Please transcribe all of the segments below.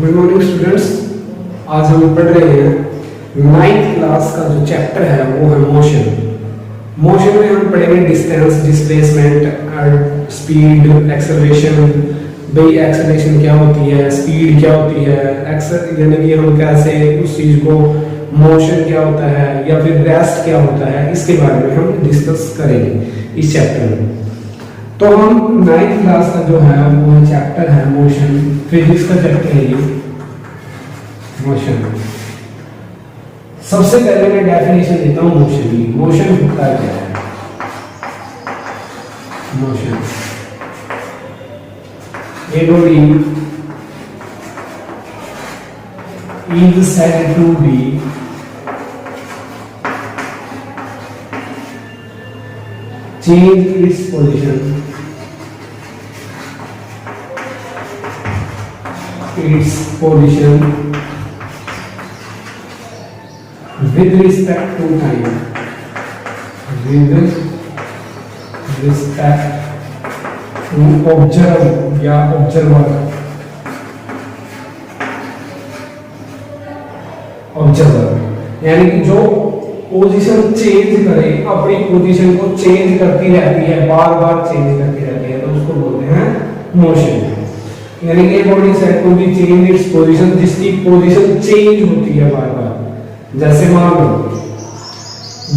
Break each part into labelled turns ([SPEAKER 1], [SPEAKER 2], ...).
[SPEAKER 1] Good morning students. आज हम पढ़ रहे हैं नाइन्थ क्लास का जो चैप्टर है वो है मोशन। मोशन में हम पढ़ेंगे डिस्टेंस, डिस्प्लेसमेंट, स्पीड, एक्सेलरेशन। भाई एक्सेलरेशन क्या होती है, स्पीड क्या होती है, यानी कि हम कैसे उस चीज को, मोशन क्या होता है या फिर रेस्ट क्या होता है, इसके बारे में हम डिस्कस करेंगे इस चैप्टर में। तो हम नाइन्थ क्लास का जो है वो चैप्टर है मोशन, फिजिक्स का चैप्टर है ये मोशन। सबसे पहले मैं डेफिनेशन देता हूं मोशन की। मोशन होता क्या है? Motion a body is said to be change its position with respect to time, with respect to observe या observer, यानी कि जो पोजीशन चेंज करे, अपनी पोजीशन को चेंज करती रहती है, बार बार चेंज करती रहती है, तो उसको बोलते हैं मोशन। यानी कि body set to be change its position, जिसकी पोजीशन चेंज होती है बार बार। जैसे मान लो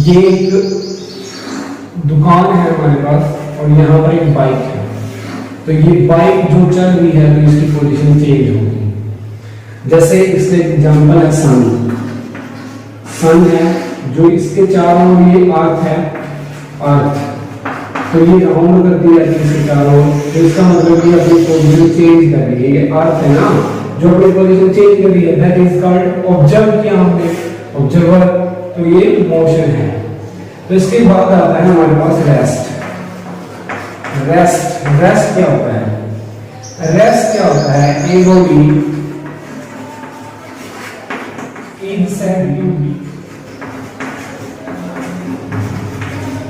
[SPEAKER 1] ये एक दुकान है हमारे पास और यहाँ पर एक बाइक है, तो ये बाइक जो चल रही है तो इसकी पोजीशन चेंज होगी। जैसे इसके एग्जांपल है सन है, जो इसके चारों ओर ये अर्थ है, अर्थ, तो ये राउंड करती रहती है इसके चारों ओर, तो इसका मतलब ये अपनी पोजीशन चेंज कर रही है। ये अर्थ है ना जो अपनी पोजीशन चेंज कर रही है, दैट इज कॉल्ड ऑब्जर्व किया हमने, ऑब्जर्वर, तो ये मोशन है। तो इसके बाद आता है हमारे पास रेस्ट। रेस्ट क्या होता है? रेस्ट क्या होता है? A body is said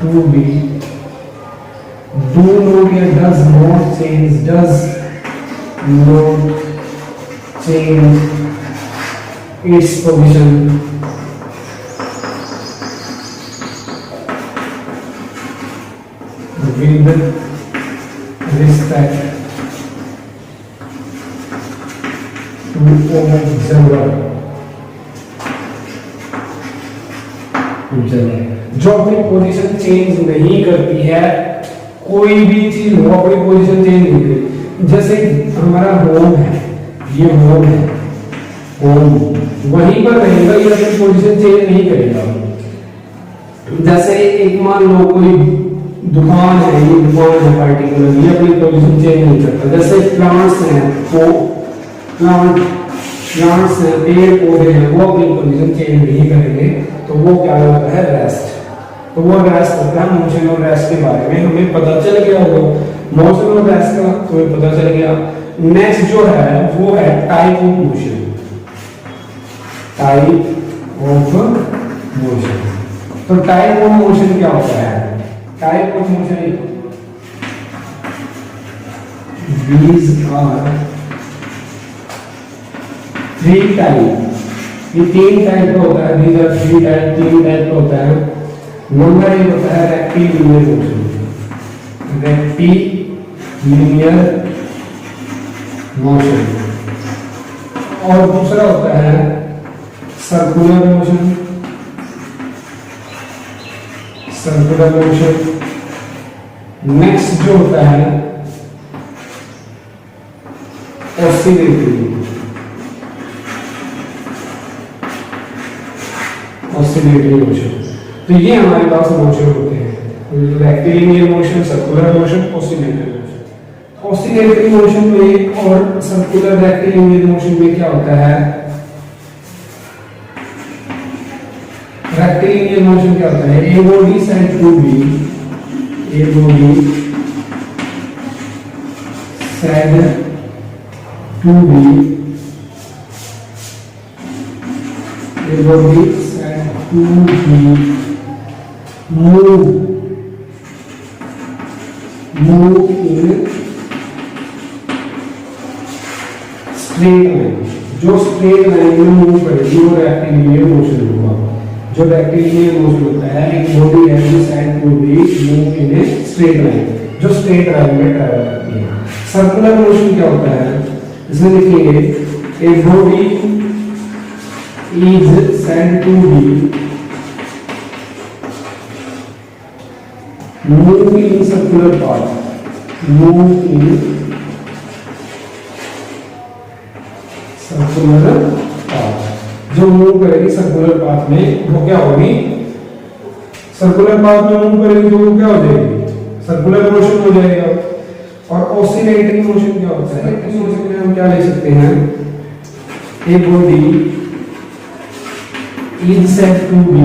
[SPEAKER 1] to be do not या does not change its position with respect to observer। जो अपनी पोजीशन चेंज नहीं करती है, कोई भी चीज हो अपनी पोजीशन चेंज नहीं करेगी। जैसे हमारा होम है, ये होम है, होम वहीं पर रहेगा, ये अपनी पोजीशन चेंज नहीं करेगा। जैसे एक मान लो कोई दुकान है, ये दुकान है पार्टिकुलर, ये अपनी पोजीशन चेंज नहीं करता। जैसे प्लांट्स हैं, तो प्लांट्स हैं, पेड़ पौधे हैं, वो अपनी पोजीशन चेंज नहीं करेंगे, तो वो क्या होता है? रेस्ट। तो वो रेस्ट होता है। मोशन और रेस्ट के बारे में हमें पता चल गया होगा, मोशन और रेस्ट का तुम्हें पता चल गया। नेक्स्ट जो है वो है type of motion. Type of motion, तो टाइप ऑफ मोशन क्या होता है? Type of motion these are three type, ये तीन टाइप का होता है। these are थ्री टाइप, तीन टाइप का होता है। नंबर एक होता है रेक्टिलिनियर मोशन, रेक्टिलिनियर मोशन, और दूसरा होता है circular motion, circular motion. Next जो होता है ऑसिलेटरी, ऑसिलेटरी मोशन। तो ये हमारे पास मोशन होते हैं, rectilinear motion, circular motion, oscillatory motion. Oscillatory motion में और सर्कुलर रेक्टिलिनियर मोशन में क्या होता है? रेक्टिलिनियर मोशन क्या होता है? A body said to be, a body said to be, a body said to be move in straight line, जो स्ट्रेट लाइन में मूव करेगी वो रेक्टिलिनियर मोशन होगा। जो रेक्टिलिनियर मोशन होता है, एक बॉडी है जो said to be move in a straight line, जो स्ट्रेट लाइन में ट्रैवल करती है। सर्कुलर मोशन क्या होता है, इसमें लिखेंगे a body is said to be move in circular path, move in circular path, जो मूव करेगी सर्कुलर पाथ में वो क्या होगी, सर्कुलर पाथ में मूव करेगी तो वो क्या हो जाएगी, सर्कुलर मोशन हो जाएगा। और ऑसिलेटरी मोशन क्या होता है, इस मोशन में हम क्या ले सकते हैं, a body is said to be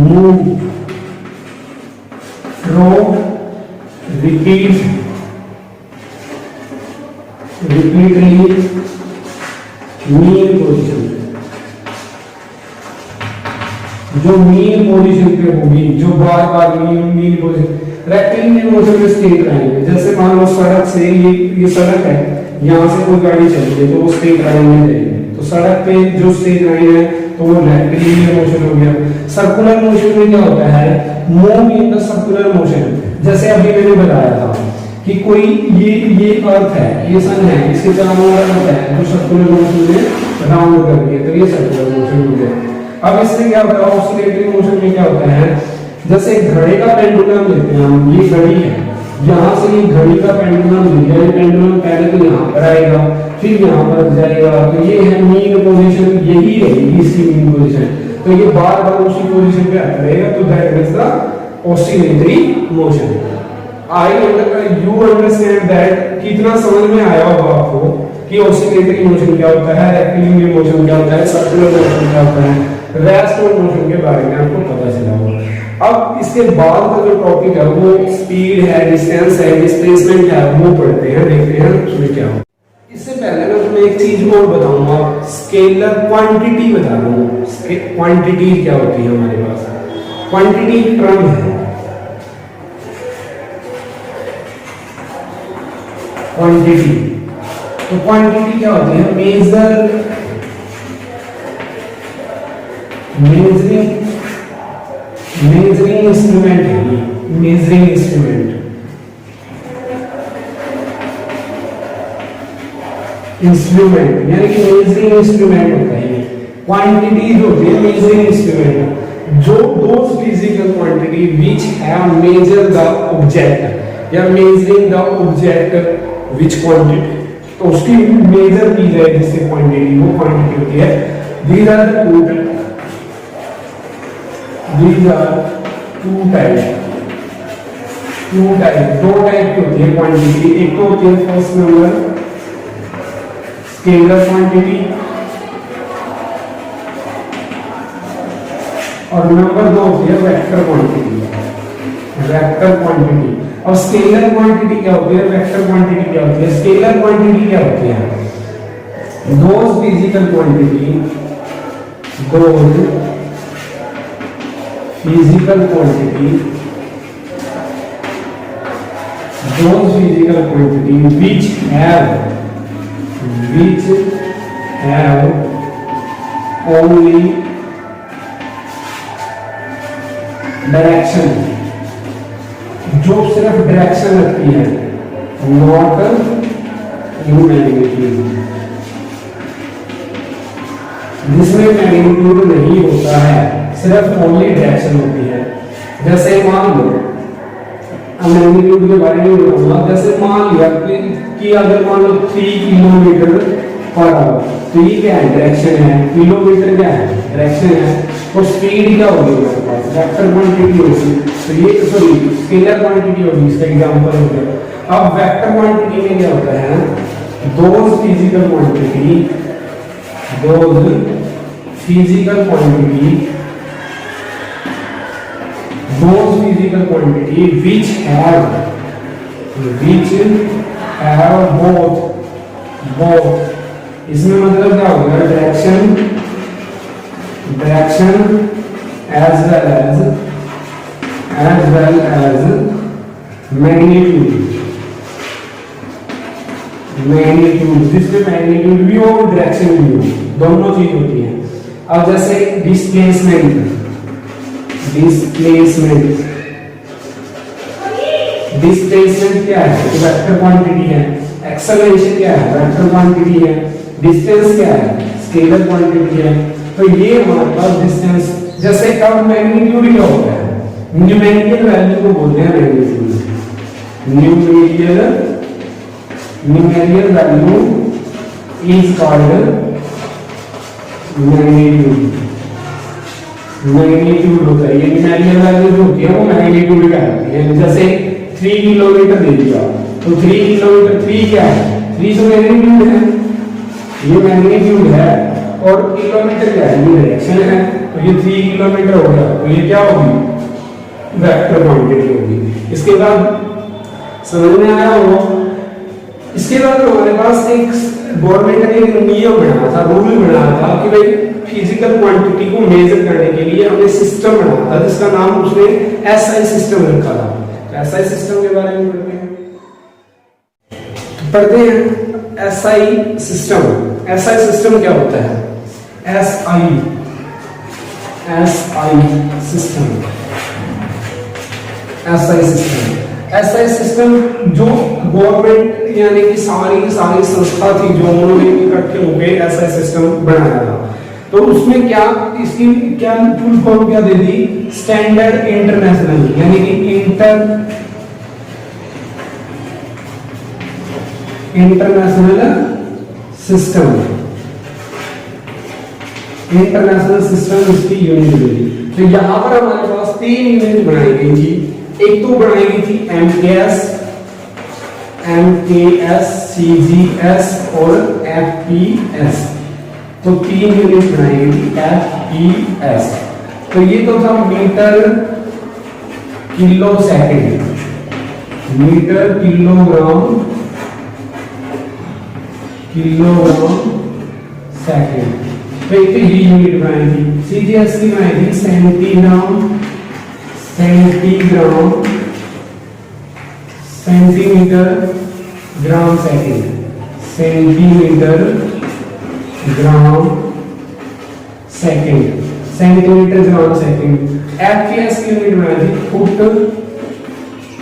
[SPEAKER 1] move from repeatedly mean position, जो मीन पोजीशन पे होगी, जो बार बार मीन पोजीशन। रेक्टिलिनियर मोशन में स्ट्रेट लाइन है, जैसे मान लो सड़क से ये सड़क है, यहाँ से कोई गाड़ी चल रही है तो वो स्ट्रेट लाइन में जाएगी, तो सड़क पे जो स्ट्रेट लाइन है तो वो रेक्टिलिनियर मोशन हो गया। सर्कुलर मोशन में क्या होता है, move in the circular motion, जैसे अभी मैंने बताया था कि कोई ये अर्थ है, ये सन है, इसके चारों ओर अर्थ है जो सर्कुलर मोशन में राउंड कर रही है, तो ये सर्कुलर मोशन हो गया। अब इससे क्या होता है, ऑसिलेटरी मोशन में क्या होता है, जैसे घड़ी का पेंडुलम लेते हैं हम, ये घड़ी है, यहाँ से ये घड़ी का पेंडुलम लिया, ये पेंडुलम पहले तो यहाँ पर आएगा फिर यहाँ पर जाएगा, तो ये है मीन पोजीशन, यही रहेगी इसकी मीन पोजीशन, तो ये बार बार उसी पोजीशन पे आता रहेगा, तो that is the oscillatory motion. You understand that, कितना समझ में आया होगा आपको कि ऑसिलेटरी मोशन क्या होता है, रेक्टिलिनियर मोशन क्या होता है, सर्कुलर मोशन क्या होता है, रेस्ट ऑफ मोशन के बारे में आपको पता चला होगा। अब इसके बाद का जो टॉपिक है वो स्पीड है, डिस्टेंस है, डिस्प्लेसमेंट है, वो पढ़ते हैं, देखते हैं उसमें क्या हो। इससे पहले मैं तुम्हें एक चीज और बताऊंगा, स्केलर क्वांटिटी बता रहा हूँ। क्वांटिटी क्या होती है हमारे पास, क्वांटिटी टर्म है, क्वांटिटी। तो क्वांटिटी क्या होती है, मेजरिंग इंस्ट्रूमेंट है, मेजरिंग इंस्ट्रूमेंट, यानी कि मेजरिंग इंस्ट्रूमेंट होता है। क्वांटिटी जो होती है मेजरिंग इंस्ट्रूमेंट, जो those physical quantity which have measure the object या measuring the object which quantity, तो उसकी मेजर की जाए जिससे क्वांटिटी, वो क्वांटिटी होती है। दीज आर टू टाइप, दो टाइप की होती है क्वांटिटी। एक तो होती है फर्स्ट नंबर स्केलर क्वांटिटी, और नंबर दो होती है वेक्टर क्वांटिटी। और स्केलर क्वांटिटी क्या होती है, वेक्टर क्वांटिटी क्या होती है। स्केलर क्वांटिटी क्या होती है, those physical quantity which have only direction, जो सिर्फ डायरेक्शन रखती है, नॉट इन मैग्नीट्यूड, जिसमें मैग्नीट्यूड नहीं होता है, सिर्फ ओनली डायरेक्शन होती है। जैसे मान लो, मैग्नीट्यूड के बारे में बताऊंगा, जैसे मान लिया कि अगर मान लो 3 किलोमीटर पर आवर, तो ये क्या है, डायरेक्शन है, किलोमीटर क्या है, डायरेक्शन है, और स्पीड क्या होगी हमारे पास, वेक्टर क्वांटिटी होगी, तो ये सॉरी स्केलर क्वांटिटी होगी, इसका एग्जांपल हो गया। अब वेक्टर क्वांटिटी में क्या होता है, those physical quantity which have both, इसमें मतलब क्या होगा, direction as well as magnitude, magnitude, जिसमें मैग्नीट्यूड भी हो और डायरेक्शन भी हो, दोनों चीज होती है। अब जैसे डिस्प्लेसमेंट, डिस्प्लेसमेंट डिस्प्लेसमेंट क्या है? तो वेक्टर क्वांटिटी है। एक्सेलरेशन क्या है? वेक्टर क्वांटिटी है। डिस्टेंस क्या है? स्केलर क्वांटिटी है। तो ये हमारे पास डिस्टेंस, जैसे अब मैग्नीट्यूड क्या होता है? न्यूमेरिकल वैल्यू को बोलते हैं magnitude. Numerical value is called magnitude. Magnitude होता है, ये न्यूमेरिकल वैल्यू जो होती है वो मैग्नीट्यूड कहलाती है। जैसे 3 किलोमीटर दे दिया तो 3 किलोमीटर, 3 क्या है? 3 तो मैग्नीट्यूड है, ये मैग्नीट्यूड है। और किलोमीटर क्या है? ये डायरेक्शन है। तो ये 3 किलोमीटर हो गया, तो ये क्या होगी? वेक्टर क्वांटिटी होगी। इसके बाद समझ में आया हो? इसके बाद हमारे पास एक गवर्नमेंट ने एक नियम बनाया था, रूल बनाया था कि भाई फिजिकल क्वांटिटी को मेजर करने के लिए हमने सिस्टम बनाया था, जिसका नाम उसने एसआई सिस्टम रखा था। एसआई सिस्टम के बारे में पढ़ते हैं। एसआई सिस्टम, एसआई सिस्टम क्या होता है? SI system, SI system, SI system जो गवर्नमेंट यानी कि सारी की सारी संस्था थी जो उन्होंने इकट्ठे होकर एसआई सिस्टम बनाया था। तो उसमें क्या, इसकी क्या फुल फॉर्म क्या दे दी? स्टैंडर्ड इंटरनेशनल, यानी कि इंटरनेशनल सिस्टम, इंटरनेशनल सिस्टम इसकी यूनिट दे दी। तो यहां पर हमारे पास 3 यूनिट बनाई गई थी। एक तो बनाई गई थी एमकेएस, सीजीएस और एफपीएस। तो 3 यूनिट बनाई गई थी एफपीएस। तो ये तो था metre kilo second, metre kilogram second. तो एक ये यूनिट बनाई थी। सीजीएस की बनाई थी centigram centimetre gram second, centimetre gram second, centimetre gram second. FPS की यूनिट बनाई थी फुट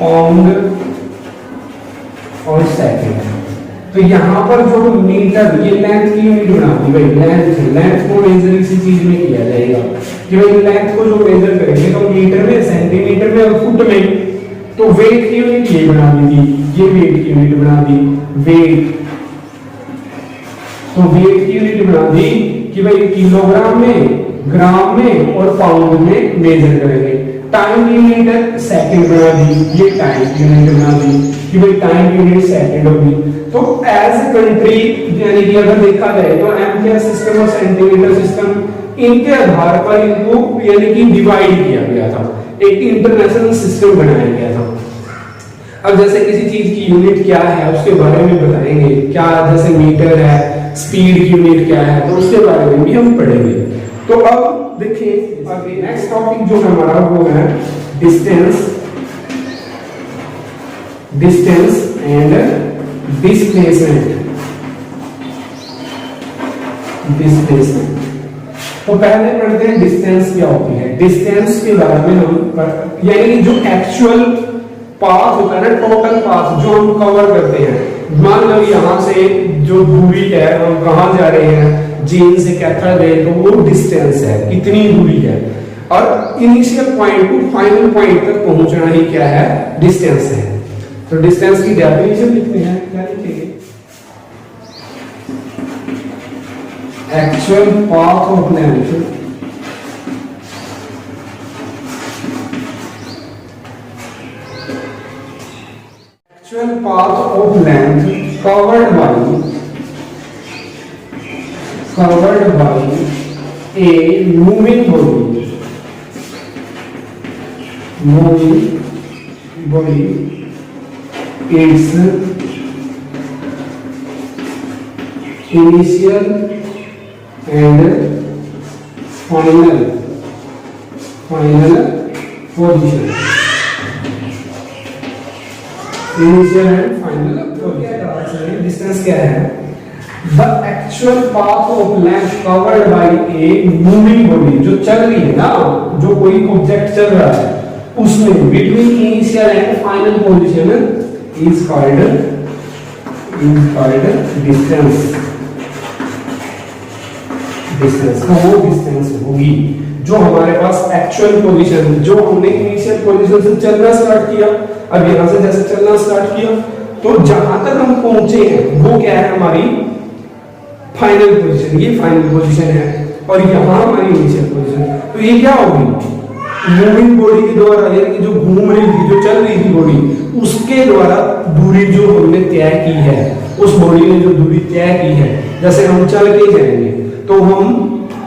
[SPEAKER 1] पाउंड और सेकंड। तो यहां पर जो मीटर, ये लेंथ की यूनिट बनाती है भाई। लेंथ को मेजर इसी चीज में किया जाएगा कि भाई लेंथ को जो मेजर करेंगे तो मीटर में, सेंटीमीटर में और फुट में। तो वेट की यूनिट ये बना दी थी, ये वेट की यूनिट बना दी, वेट। तो वेट की यूनिट बना दी कि भाई किलोग्राम में, ग्राम में और पाउंड में मेजर करेंगे। टाइम यूनिट सेकंड बना दी, ये टाइम यूनिट बना दी कि भाई टाइम यूनिट सेकंड होगी। तो एज ए कंट्री यानी कि अगर देखा जाए तो एमकेएस सिस्टम और सेंटीमीटर सिस्टम, इनके आधार पर इनको यानी कि डिवाइड किया गया था, एक इंटरनेशनल सिस्टम बनाया गया था। अब जैसे किसी चीज की यूनिट क्या है उसके बारे में बताएंगे, क्या जैसे मीटर है, स्पीड की यूनिट क्या है, तो उसके बारे में भी हम पढ़ेंगे। तो अब देखिए आगे नेक्स्ट टॉपिक जो हमारा वो है डिस्टेंस एंड डिस्प्लेसमेंट। तो पहले पढ़ते हैं डिस्टेंस क्या होती है। डिस्टेंस के बारे में हम यानी कि जो एक्चुअल पाथ होता है ना, टोटल पाथ जो हम कवर करते हैं। मान लो यहाँ से जो दूरी है, हम कहाँ जा रहे हैं, जेल से कैथा गए, तो वो डिस्टेंस है, कितनी दूरी है। और initial point two final point तक पहुंचना ही क्या है, डिस्टेंस है। तो डिस्टेंस की डेफिनेशन लिखते हैं, क्या लिखेंगे? Actual path of length actual path of length covered by a moving body its initial and final position, initial and final position। Distance क्या है? The actual path of length covered by a moving body, जो चल रही है ना, जो कोई object चल रहा है उसमें between initial and final position is called distance. Distance तो वो डिस्टेंस होगी जो हमारे पास एक्चुअल पोजीशन, जो हमने इनिशियल पोजीशन से चलना स्टार्ट किया, अब यहां से जैसे चलना स्टार्ट किया तो जहां तक हम पहुंचे हैं वो क्या है? हमारी फाइनल पोजीशन। ये फाइनल पोजीशन है और यहां हमारी इनिशियल पोजीशन। तो ये क्या होगी? मूविंग बॉडी के द्वारा, यानी कि जो घूम रही थी, जो चल रही थी बॉडी, उसके द्वारा दूरी जो हमने तय की है, उस बॉडी ने जो दूरी तय की है, जैसे हम चल के जाएंगे तो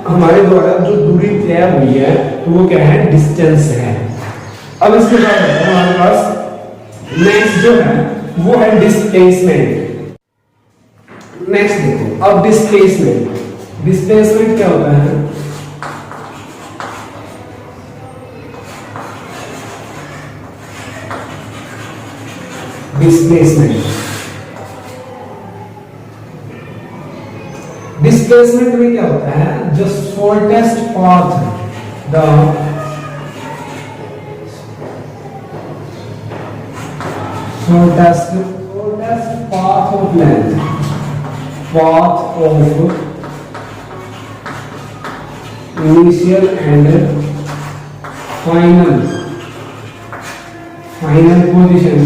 [SPEAKER 1] हमारे द्वारा जो दूरी तय हुई है तो वो क्या है? डिस्टेंस है। अब इसके बाद हमारे पास नेक्स्ट जो है वो है डिस्प्लेसमेंट। नेक्स्ट देखो, अब डिस्प्लेसमेंट क्या होता है? डिस्प्लेसमेंट में क्या होता है? जो shortest path, the shortest path of length, path of initial and final position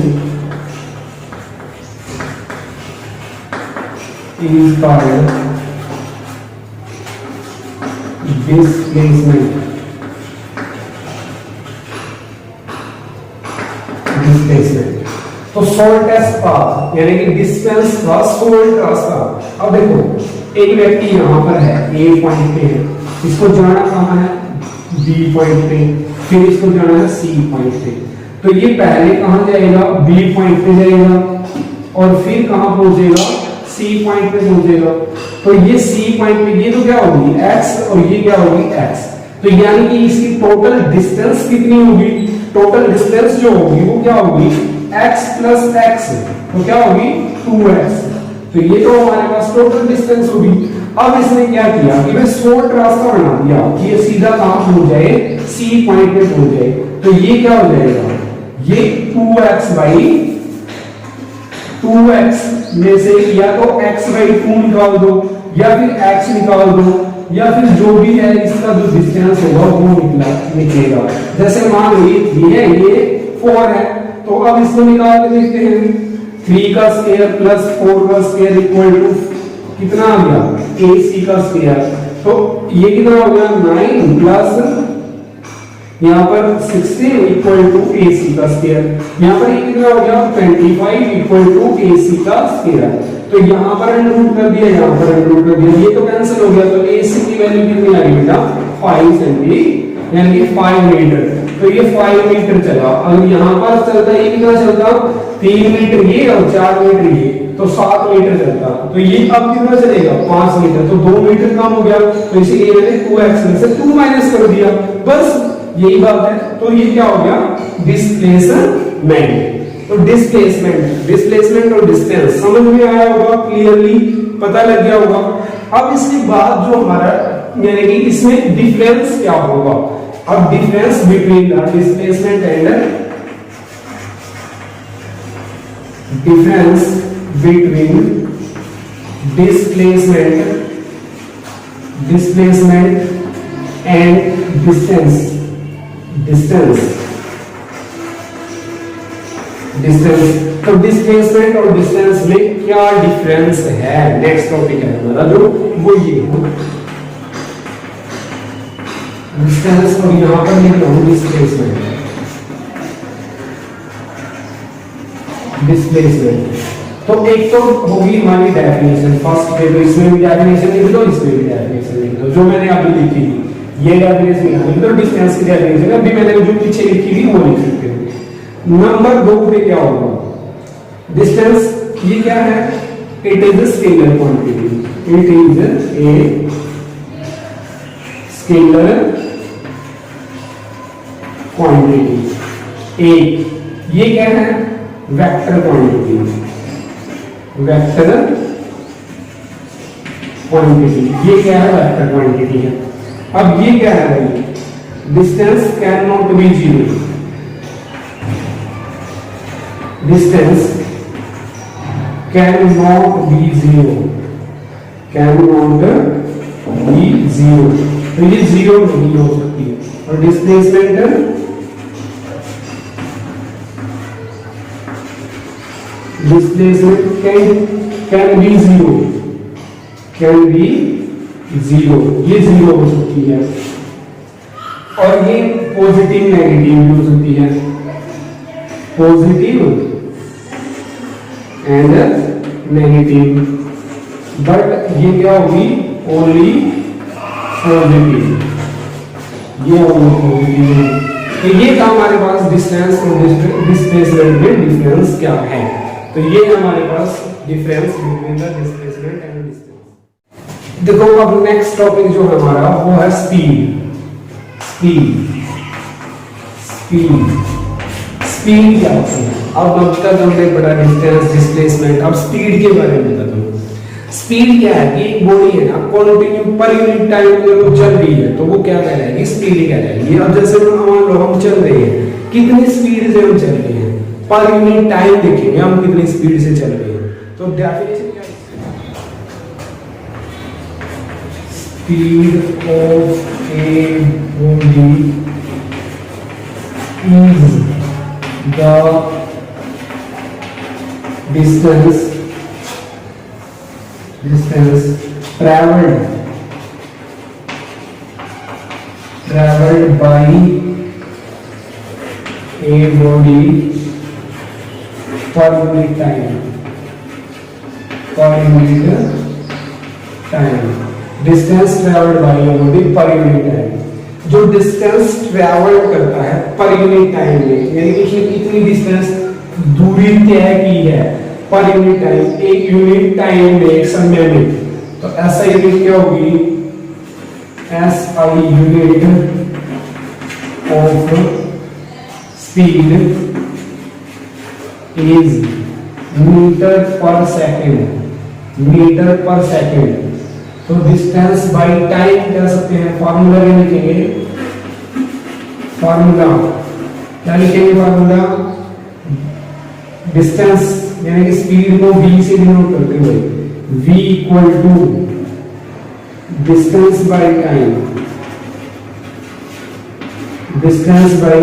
[SPEAKER 1] is called displacement. तो शॉर्टेस्ट पाथ यानी कि डिस्टेंस का शॉर्ट रास्ता। अब देखो, एक व्यक्ति यहाँ पर है, ए पॉइंट पे है, इसको जाना कहाँ है? बी पॉइंट पे, फिर इसको जाना है सी पॉइंट पे। तो ये पहले कहाँ जाएगा? बी पॉइंट पे जाएगा और फिर कहाँ पहुंचेगा? सी पॉइंट पे पहुंचेगा। तो ये सी पॉइंट पे, ये तो क्या होगी? एक्स, और ये क्या होगी? एक्स। तो यानी कि इसकी टोटल डिस्टेंस कितनी होगी? टोटल डिस्टेंस जो होगी वो क्या होगी? x प्लस x, तो क्या होगी? 2x। तो ये तो हमारे पास टोटल डिस्टेंस होगी। अब इसने क्या किया कि मैं शॉर्ट रास्ता बना दिया कि ये सीधा कहां पहुंच जाए? सी पॉइंट पे पहुंच जाए। तो ये क्या हो जाएगा? ये 2x बाई 2x में से या तो x बाई 2 निकाल दो या फिर x निकाल दो या फिर जो भी है इसका जो डिस्टेंस होगा वो निकलेगा। जैसे मान लो ये 4 है, तो अब इसको निकाल के देखते हैं। 3 का स्क्वायर प्लस 4 का स्क्वायर इक्वल टू कितना आ गया? AC का स्क्वायर। तो ये कितना हो गया? 9 प्लस यहाँ पर 16 इक्वल टू AC का स्क्वायर। यहाँ पर ये कितना हो गया? 25 इक्वल टू AC का स्क्वायर। तो यहाँ पर अंडररूट कर दिया, यहाँ पर अंडररूट कर दिया, ये तो कैंसिल हो गया। तो AC की वैल्यू कितनी आ गई बेटा? 5 सेंटीमीटर, यानी कि 5 मीटर। तो ये 5 मीटर चला। अगर यहाँ पर चलता, ये कितना चलता? 3 मीटर ये और 4 मीटर ये, तो 7 मीटर चलता। तो ये अब कितना चलेगा? 5 मीटर। तो 2 मीटर कम हो गया, तो इसीलिए मैंने 2x में से 2 माइनस कर दिया, बस यही बात है। तो ये क्या हो गया? डिस्प्लेसमेंट। तो डिस्प्लेसमेंट और डिस्टेंस समझ में आया होगा, क्लियरली पता लग गया होगा। अब इसके बाद जो हमारा यानी कि इसमें डिफरेंस क्या होगा? अब difference between the displacement and distance. तो डिस्प्लेसमेंट और डिस्टेंस में क्या डिफरेंस है? नेक्स्ट टॉपिक है हमारा जो वो ये डिस्टेंस, और यहां पर लिख रहा हूं डिस्प्लेसमेंट। तो एक तो होगी हमारी डेफिनेशन, फर्स्ट पे तो इसमें भी डेफिनेशन लिख दो, इसमें भी डेफिनेशन लिख दो, जो मैंने अभी लिखी थी ये डेफिनेशन यहाँ लिख दो। डिस्टेंस की डेफिनेशन अभी मैंने जो पीछे लिखी थी वो लिख सकते हो। नंबर 2 पे क्या होगा? डिस्टेंस ये क्या है? It is a scalar quantity. It is a scalar quantity. एक ये क्या है? Vector quantity. वेक्टर क्वांटिटी, ये क्या है? वेक्टर क्वांटिटी है। अब ये क्या है भाई? Distance can not be zero, distance can not be zero, can not be zero, तो ये जीरो नहीं हो सकती है। और displacement can be zero, can be zero, ये जीरो हो सकती है। और ये पॉजिटिव नेगेटिव भी हो सकती है, पॉजिटिव एंड नेगेटिव, बट ये क्या होगी? ओनली पॉजिटिव, ये ओनली पॉजिटिव। तो ये था हमारे पास डिस्टेंस और डिस्प्लेसमेंट में डिफरेंस क्या है। तो ये हमारे पास difference between the displacement and distance. देखो अब नेक्स्ट टॉपिक जो हमारा वो है स्पीड। स्पीड स्पीड स्पीड क्या होती है? अब तक हमने पढ़ा डिस्टेंस, डिस्प्लेसमेंट, अब स्पीड के बारे में बताता हूँ। स्पीड क्या है? कि एक बॉडी है ना, कंटिन्यू पर यूनिट टाइम में वो चल रही है, तो वो क्या कहलाएगी? स्पीड कहलाएगी। अब जैसे मान लो हम चल रहे हैं, कितनी स्पीड से हम चल रहे हैं? पर यूनिट टाइम देखेंगे हम कितनी स्पीड से चल रहे हैं। तो डेफिनेशन क्या है? Speed of A body is the distance traveled by a body per unit time, distance traveled by a body per unit time। जो डिस्टेंस ट्रेवल करता है पर यूनिट टाइम में, यानी कि कितनी डिस्टेंस दूरी तय की है पर यूनिट टाइम, एक यूनिट टाइम में, एक समय में, तो ऐसा यूनिट क्या होगी? SI unit of speed is metre per second, metre per second. तो डिस्टेंस बाय टाइम कह सकते हैं। फार्मूला क्या लिखेंगे? फार्मूला क्या लिखेंगे? फार्मूला डिस्टेंस यानी कि स्पीड को v से डिनोट करते हुए, v equal to distance by time, distance by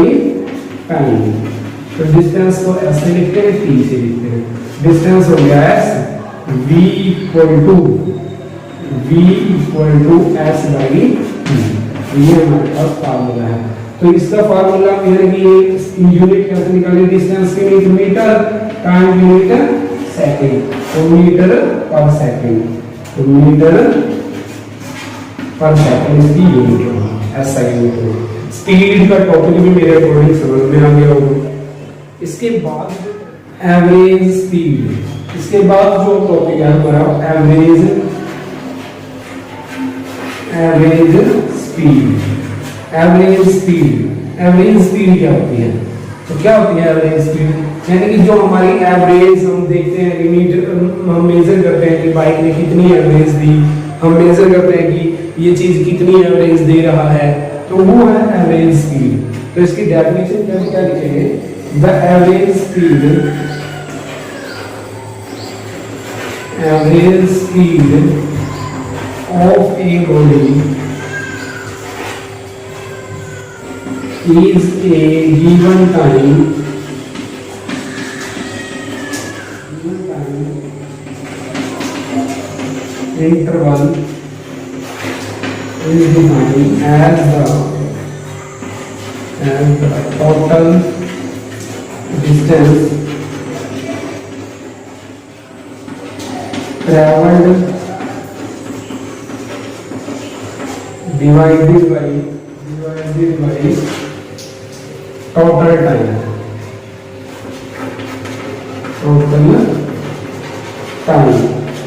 [SPEAKER 1] time. तो डिस्टेंस को ऐसे लिखते हैं, t से लिखते हैं। डिस्टेंस हो गया s, v equal to s by t। ये हमारे पास फार्मूला है। तो इसका फार्मूला यानी कि ये यूनिट कैसे निकालें? डिस्टेंस के unit metre, time unit second, तो मीटर पर सेकंड, तो मीटर पर सेकंड इसकी यूनिट होगा, ऐसा यूनिट होगा। स्पीड का टॉपिक भी मेरे अकॉर्डिंग समझ में आ गया होगा। इसके बाद एवरेज स्पीड, इसके बाद जो टॉपिक है हमारा एवरेज स्पीड। एवरेज स्पीड क्या होती है? तो क्या होती है एवरेज स्पीड? यानी कि जो हमारी एवरेज हम देखते हैं, हम मेजर करते हैं कि बाइक ने कितनी एवरेज दी, हम मेजर करते हैं कि ये चीज कितनी एवरेज दे रहा है, तो वो है एवरेज स्पीड। तो इसकी डेफिनेशन क्या लिखेंगे? The average speed of a body is a given time interval is defined as the total distance traveled divided by total time.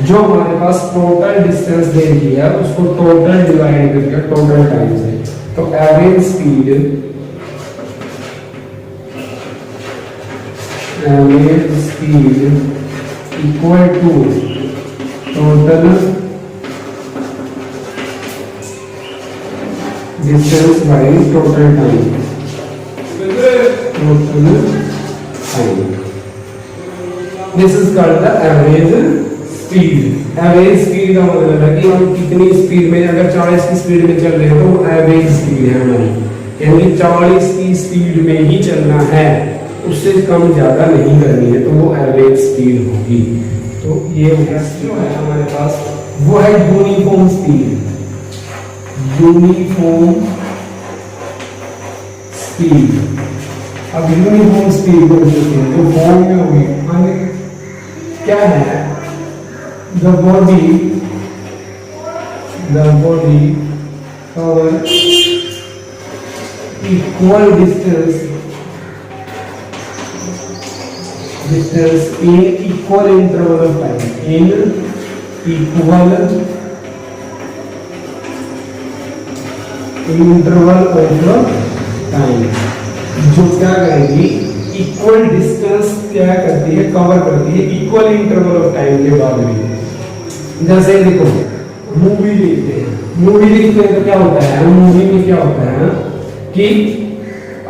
[SPEAKER 1] जो हमारे पास टोटल डिस्टेंस दे दिया है उसको टोटल डिवाइड करके टोटल टाइम से, तो average speed equal to total distance by total time. This is called the average speed. Average speed का मतलब है कि हम कितनी स्पीड में, अगर 40 की स्पीड में चल रहे हैं तो वो एवरेज स्पीड है हमारी, यानी 40 की स्पीड में ही चलना है, उससे कम ज्यादा नहीं करनी है, तो वो एवरेज स्पीड होगी। तो ये हो गया जो है हमारे पास, वो है यूनिफॉर्म स्पीड। Uniform speed. अब यूनिफॉर्म स्पीड को जो फॉर्म में होगी क्या है, the body cover equal distance in equal interval of time, in equal interval of time। जो क्या करेगी, इक्वल डिस्टेंस क्या करती है, कवर करती है इक्वल इंटरवल ऑफ टाइम के बाद में। जैसे देखो मूवी देखते हैं तो क्या होता है, मूवी में क्या होता है कि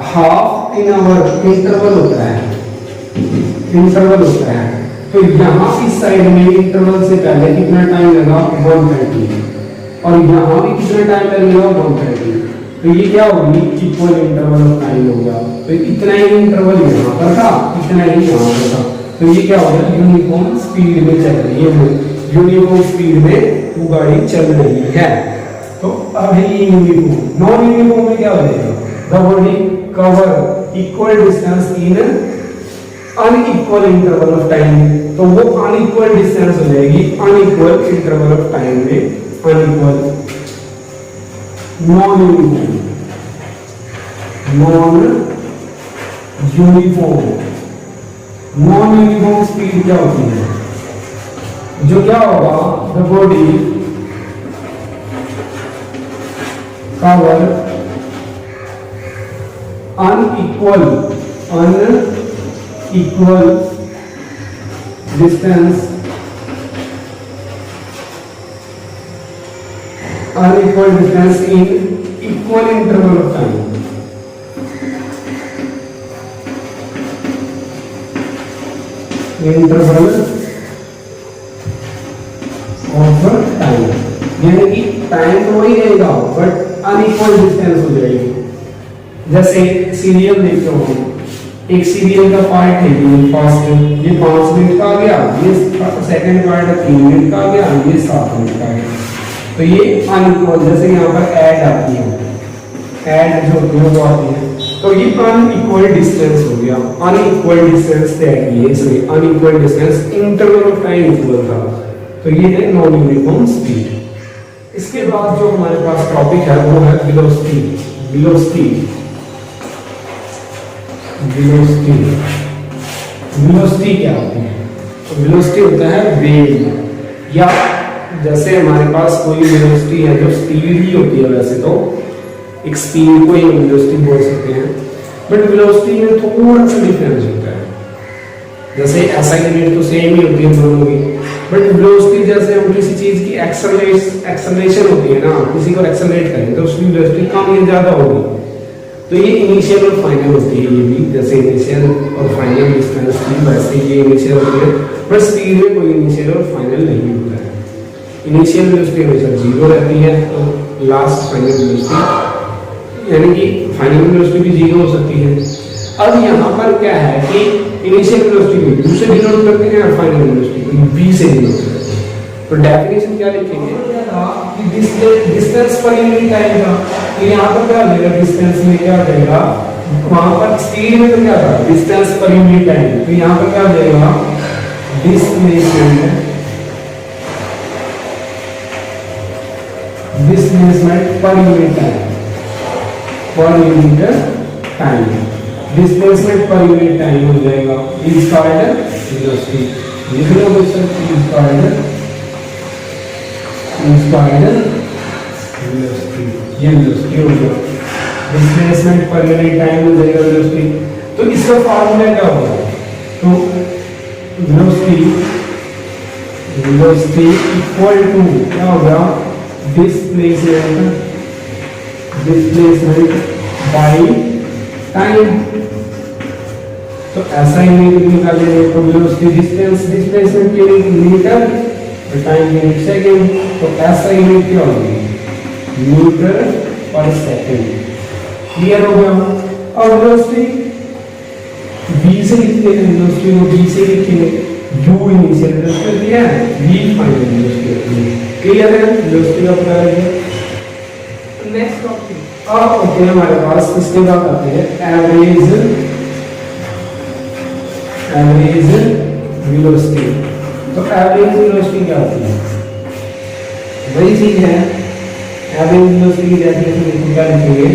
[SPEAKER 1] हाफ एन आवर इंटरवल होता है, तो यहाँ इस साइड में इंटरवल से पहले कितना टाइम लगा, 130, और यहाँ भी कितना टाइम लगेगा, 130। तो ये क्या होगी, इक्वल इंटरवल ऑफ टाइम होगा। तो इतना ही इंटरवल यहाँ पर था, इतना ही यहाँ पर था, तो ये क्या होगा, यूनिफॉर्म स्पीड में चल रही है, यूनिफॉर्म स्पीड में वो गाड़ी चल रही है। तो अब ये यूनिफॉर्म। नॉन यूनिफॉर्म में क्या हो जाएगा, the body cover equal distance in unequal interval of time. तो वो अनइक्वल डिस्टेंस हो जाएगी अनइक्वल इंटरवल ऑफ टाइम में, अनइक्वल। नॉन यूनिफॉर्म स्पीड क्या होती है, जो क्या होगा, the body cover unequal distance in equal interval of time। Interval of time, यानी कि टाइम तो वही रहेगा बट अनइक्वल डिस्टेंस हो जाएगी। जैसे सीरियल देखते हो, एक सीरियल का पार्ट है फर्स्ट, ये 5 मिनट का आ गया, ये सेकंड पार्ट है 3 मिनट का आ गया, ये 7 मिनट का आ गया। तो ये अनइक्वल, जैसे यहाँ पर ऐड आती है, ऐड जो होती है वो आती है, तो ये अनइक्वल डिस्टेंस हो गया, अनइक्वल डिस्टेंस तय की है इसमें, unequal distance, interval of time equal था, तो ये है नॉन यूनिफॉर्म स्पीड। इसके बाद जो हमारे पास टॉपिक है वो है वेलोसिटी। वेलोसिटी क्या होती है, तो वेलोसिटी होता है वेग, या जैसे हमारे पास कोई वेलोसिटी है जो स्पीड ही होती है, वैसे तो एक स्पीड को ही वेलोसिटी बोल सकते हैं, बट वेलोसिटी में थोड़ा सा डिफरेंस होता है। जैसे ऐसा यूनिट तो सेम ही होती है दोनों की, बट वेलोसिटी जैसे हम किसी चीज की एक्सेलरेशन होती है ना, किसी को एक्सेलरेट करें तो उसकी वेलोसिटी कम या ज्यादा होगी। तो ये इनिशियल और फाइनल होती है, ये भी जैसे इनिशियल और फाइनल डिस्टेंस की, वैसे ये इनिशियल होती है, पर स्पीड में कोई इनिशियल और फाइनल नहीं होता है। इनिशियल वेलोसिटी हमेशा 0 रहती है, तो लास्ट फाइनल वेलोसिटी, यानी कि फाइनल वेलोसिटी भी 0 हो सकती है। अब यहाँ पर क्या है कि इनिशियल वेलोसिटी को u से डिनोट करते हैं और फाइनल वेलोसिटी को v से डिनोट करते हैं। तो डेफिनेशन क्या लिखेंगे कि डिस्टेंस पर यूनिट टाइम का, तो यहाँ पर क्या लेगा, डिस्टेंस में क्या देगा, वहां पर स्पीड में तो क्या था, डिस्टेंस पर यूनिट टाइम, तो यहाँ पर क्या देगा, displacement per unit time, displacement per unit time हो जाएगा, इज कॉल्ड वेलोसिटी। लिख लो बच्चों, इज कॉल्ड वेलोसिटी, ये वेलोसिटी हो गया, डिस्प्लेसमेंट पर यूनिट टाइम हो जाएगा वेलोसिटी। तो इसका फार्मूला क्या होगा, तो वेलोसिटी वेलोसिटी इक्वल टू क्या हो गया, डिस्प्लेसमेंट बाय टाइम। तो ऐसा ही निकालेंगे तो वेलोसिटी डिस्टेंस डिस्प्लेसमेंट की यूनिट मीटर, टाइम की यूनिट सेकंड, तो ऐसा यूनिट क्या होगी, मीटर पर सेकंड। क्लियर हो गया। और वेलोसिटी v से लिखते हैं, वेलोसिटी को v से लिखेंगे, u इनिशियल वेलोसिटी दिया है, v फाइनल वेलोसिटी। क्लियर है, वेलोसिटी का पता लगे। नेक्स्ट टॉपिक अब होते हैं हमारे पास, इसके बाद आते हैं एवरेज वेलोसिटी। तो एवरेज वेलोसिटी क्या होती है, वही चीज है, एवरेज वेलोसिटी जैसे इसमें क्या लिखेंगे,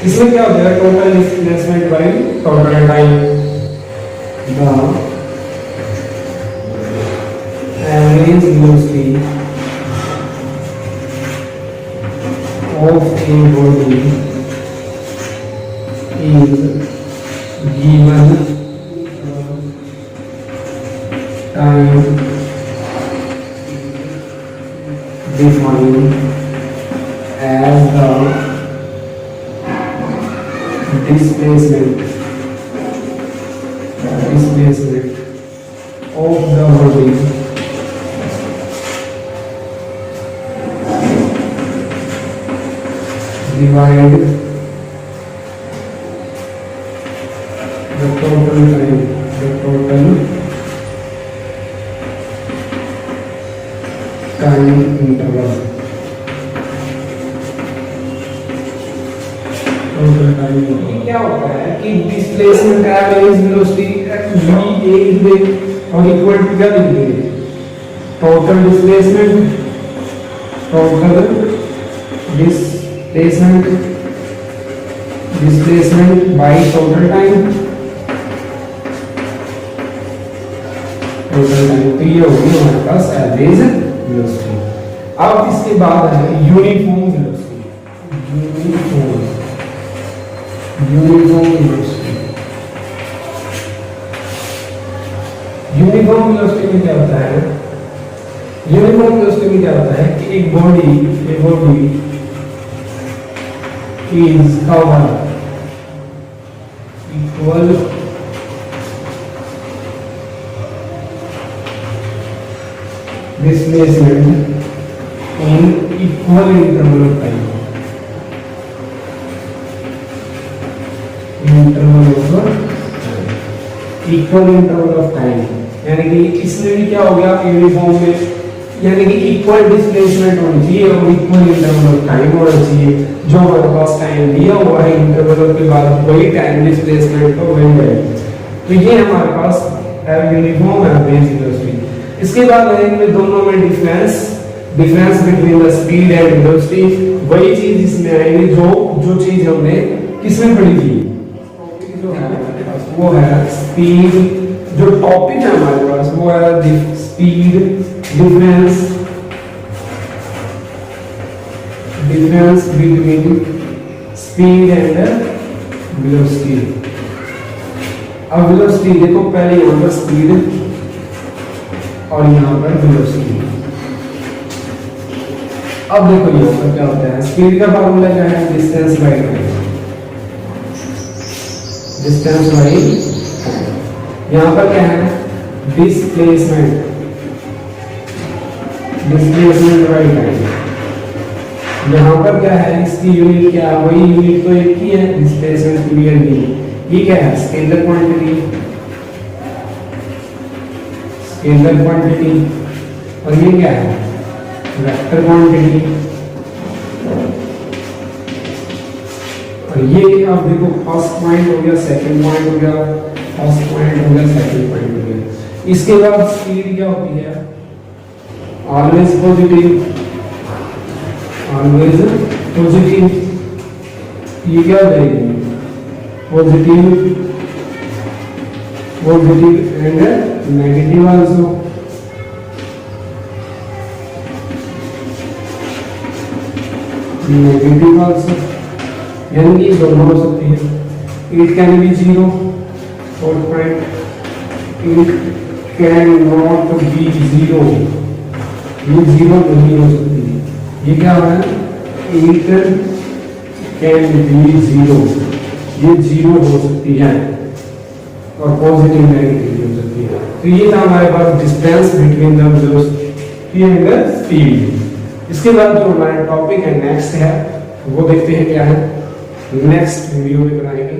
[SPEAKER 1] इसमें क्या हो जाएगा, total displacement bye total time, the average velocity of A body is given time defined as the displacement of the body divide the total time interval, क्या होता है कि displacement average velocity v a is और equal to क्या लिखेंगे, total displacement bye total time, तो ये होगी हमारे पास एवरेज वेलोसिटी। अब इसके बाद है यूनिफॉर्म वेलोसिटी। यूनिफॉर्म वेलोसिटी में क्या होता है, यूनिफॉर्म वेलोसिटी में क्या होता है कि एक body is cover equal displacement in equal interval of time, equal interval of time, यानी कि इसमें भी क्या हो गया यूनिफॉर्म में, यानी कि इक्वल डिस्प्लेसमेंट होनी चाहिए और इक्वल इंटरवल ऑफ टाइम होना चाहिए। जो हमारे पास टाइम दिया हुआ है इंटरवल के बाद वही टाइम डिस्प्लेसमेंट को वही है, तो ये हमारे पास यूनिफॉर्म एवरेज वेलोसिटी। इसके बाद है इनमें दोनों में difference between the speed and velocity, वही चीज इसमें आएगी जो चीज हमने किसमें पढ़ी थी, वो है स्पीड। जो टॉपिक है हमारे पास वो है speed difference between speed and velocity. अब वेलोसिटी देखो, पहले यहाँ पर स्पीड और यहाँ पर वेलोसिटी। अब देखो यहाँ पर क्या होता है, स्पीड का फार्मूला क्या है, डिस्टेंस बाय टाइम। यहाँ पर क्या है, डिस्प्लेसमेंट बाय टाइम। यहाँ पर क्या है, इसकी यूनिट क्या है, वही यूनिट तो एक ही है, डिस्प्लेसमेंट की यूनिट। ये क्या है, स्केलर क्वांटिटी, और ये क्या है, वेक्टर क्वांटिटी। और ये अब देखो फर्स्ट पॉइंट हो गया, सेकंड पॉइंट हो गया, फर्स्ट पॉइंट हो गया, सेकंड पॉइंट हो गया। इसके बाद स्पीड क्या होती है, ऑलवेज पॉजिटिव। ये क्या हो जाएगी, पॉजिटिव एंड नेगेटिव आल्सो। यानी कि दोनों हो सकती है। इट कैन बी 0 और point, it can not be 0। ये जीरो नहीं हो सकती, ये क्या है, इट कैन बी जीरो, ये जीरो हो सकती है और पॉजिटिव नेगेटिव हो सकती है। तो ये था हमारे पास distance between the velocity and the speed. इसके बाद जो हमारा टॉपिक है नेक्स्ट है वो देखते हैं क्या है, नेक्स्ट वीडियो में बनाएंगे।